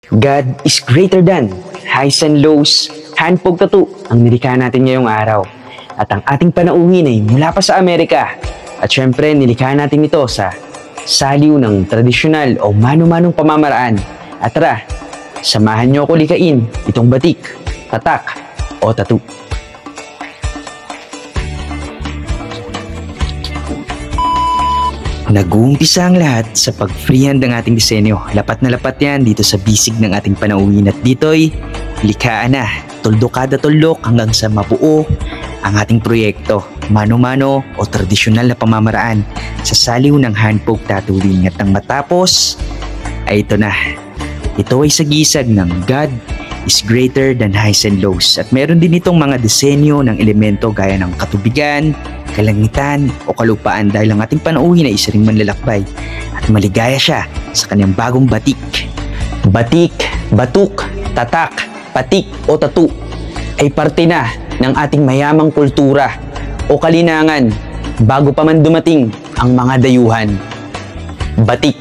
God is greater than highs and lows, handpoke tattoo ang nilikha natin ngayong araw. At ang ating panauhin ay mula pa sa Amerika. At syempre, nilikha natin ito sa saliw ng tradisyonal o mano-manong pamamaraan. At tara, samahan niyo ako likain itong batik, tatak o tattoo. Nag-uumpisa ang lahat sa pag-freehand ng ating disenyo. Lapat na lapat yan dito sa bisig ng ating panauhin at dito'y likhaan na. Tuldok kada tuldok hanggang sa mabuo ang ating proyekto. Mano-mano o tradisyonal na pamamaraan sa saliw ng handpoke tattooing. At nang matapos ay ito na. Ito ay sagisag ng God is greater than highs and lows. At meron din itong mga disenyo ng elemento gaya ng katubigan, kalangitan o kalupaan dahil ang ating panauhin ay isa ring manlalakbay at maligaya siya sa kanyang bagong batik. Batik, batuk, tatak, patik o tattoo ay parte na ng ating mayamang kultura o kalinangan bago pa man dumating ang mga dayuhan. Batik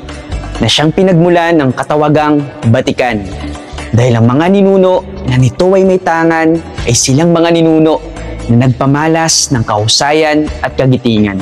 na siyang pinagmulan ng katawagang batikan dahil ang mga ninuno na nito ay may tangan ay silang mga ninuno na nagpamalas ng kahusayan at kagitingan.